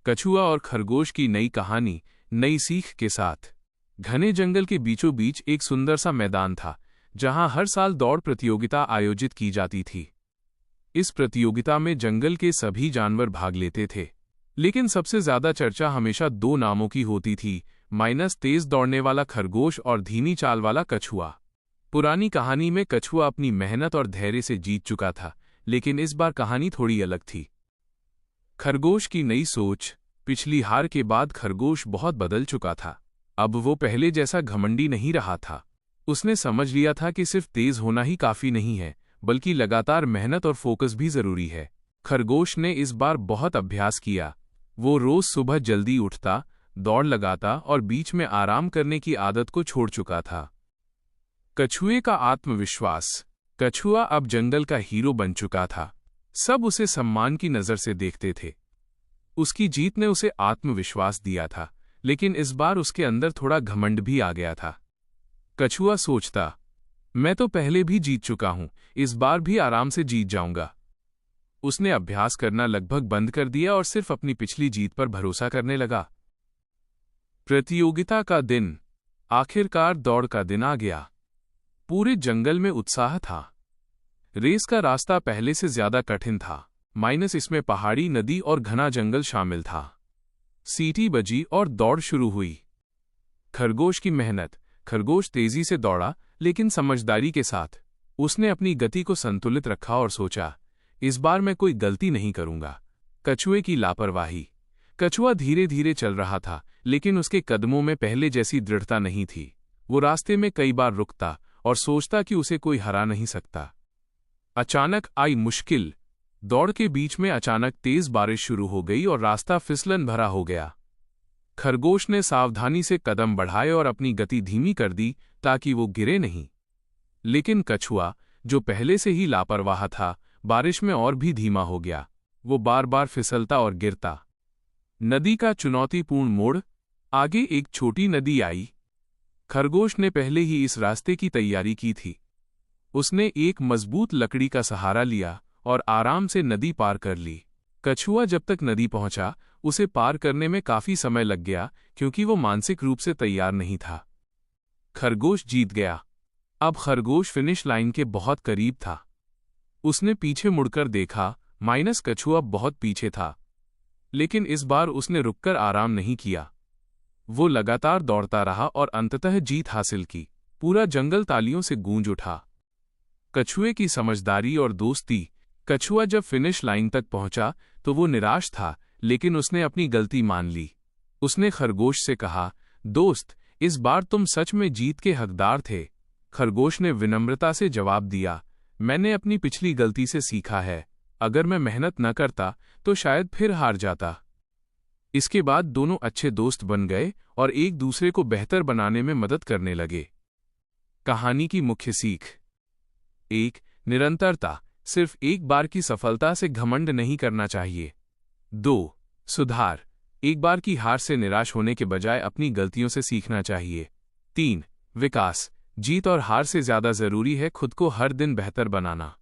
कछुआ और खरगोश की नई कहानी नई सीख के साथ। घने जंगल के बीचों बीच एक सुंदर सा मैदान था, जहां हर साल दौड़ प्रतियोगिता आयोजित की जाती थी। इस प्रतियोगिता में जंगल के सभी जानवर भाग लेते थे, लेकिन सबसे ज्यादा चर्चा हमेशा दो नामों की होती थी, माइनस तेज दौड़ने वाला खरगोश और धीमी चाल वाला कछुआ। पुरानी कहानी में कछुआ अपनी मेहनत और धैर्य से जीत चुका था, लेकिन इस बार कहानी थोड़ी अलग थी। खरगोश की नई सोच। पिछली हार के बाद खरगोश बहुत बदल चुका था। अब वो पहले जैसा घमंडी नहीं रहा था। उसने समझ लिया था कि सिर्फ तेज होना ही काफी नहीं है, बल्कि लगातार मेहनत और फोकस भी जरूरी है। खरगोश ने इस बार बहुत अभ्यास किया। वो रोज सुबह जल्दी उठता, दौड़ लगाता और बीच में आराम करने की आदत को छोड़ चुका था। कछुए का आत्मविश्वास। कछुआ अब जंगल का हीरो बन चुका था। सब उसे सम्मान की नजर से देखते थे। उसकी जीत ने उसे आत्मविश्वास दिया था, लेकिन इस बार उसके अंदर थोड़ा घमंड भी आ गया था। कछुआ सोचता, मैं तो पहले भी जीत चुका हूं, इस बार भी आराम से जीत जाऊंगा। उसने अभ्यास करना लगभग बंद कर दिया और सिर्फ अपनी पिछली जीत पर भरोसा करने लगा। प्रतियोगिता का दिन। आखिरकार दौड़ का दिन आ गया। पूरे जंगल में उत्साह था। रेस का रास्ता पहले से ज्यादा कठिन था, माइनस इसमें पहाड़ी, नदी और घना जंगल शामिल था। सीटी बजी और दौड़ शुरू हुई। खरगोश की मेहनत। खरगोश तेजी से दौड़ा, लेकिन समझदारी के साथ। उसने अपनी गति को संतुलित रखा और सोचा, इस बार मैं कोई गलती नहीं करूंगा। कछुए की लापरवाही। कछुआ धीरे धीरे चल रहा था, लेकिन उसके कदमों में पहले जैसी दृढ़ता नहीं थी। वो रास्ते में कई बार रुकता और सोचता कि उसे कोई हरा नहीं सकता। अचानक आई मुश्किल। दौड़ के बीच में अचानक तेज बारिश शुरू हो गई और रास्ता फिसलन भरा हो गया। खरगोश ने सावधानी से कदम बढ़ाए और अपनी गति धीमी कर दी ताकि वो गिरे नहीं। लेकिन कछुआ, जो पहले से ही लापरवाह था, बारिश में और भी धीमा हो गया। वो बार बार फिसलता और गिरता। नदी का चुनौतीपूर्ण मोड़। आगे एक छोटी नदी आई। खरगोश ने पहले ही इस रास्ते की तैयारी की थी। उसने एक मजबूत लकड़ी का सहारा लिया और आराम से नदी पार कर ली। कछुआ जब तक नदी पहुंचा, उसे पार करने में काफी समय लग गया, क्योंकि वो मानसिक रूप से तैयार नहीं था। खरगोश जीत गया। अब खरगोश फिनिश लाइन के बहुत करीब था। उसने पीछे मुड़कर देखा, माइनस कछुआ बहुत पीछे था। लेकिन इस बार उसने रुककर आराम नहीं किया। वो लगातार दौड़ता रहा और अंततः जीत हासिल की। पूरा जंगल तालियों से गूंज उठा। कछुए की समझदारी और दोस्ती। कछुआ जब फिनिश लाइन तक पहुंचा तो वो निराश था, लेकिन उसने अपनी गलती मान ली। उसने खरगोश से कहा, दोस्त, इस बार तुम सच में जीत के हकदार थे। खरगोश ने विनम्रता से जवाब दिया, मैंने अपनी पिछली गलती से सीखा है। अगर मैं मेहनत न करता तो शायद फिर हार जाता। इसके बाद दोनों अच्छे दोस्त बन गए और एक दूसरे को बेहतर बनाने में मदद करने लगे। कहानी की मुख्य सीख। 1. निरंतरता। सिर्फ एक बार की सफलता से घमंड नहीं करना चाहिए। 2. सुधार। एक बार की हार से निराश होने के बजाय अपनी गलतियों से सीखना चाहिए। 3. विकास। जीत और हार से ज्यादा जरूरी है खुद को हर दिन बेहतर बनाना।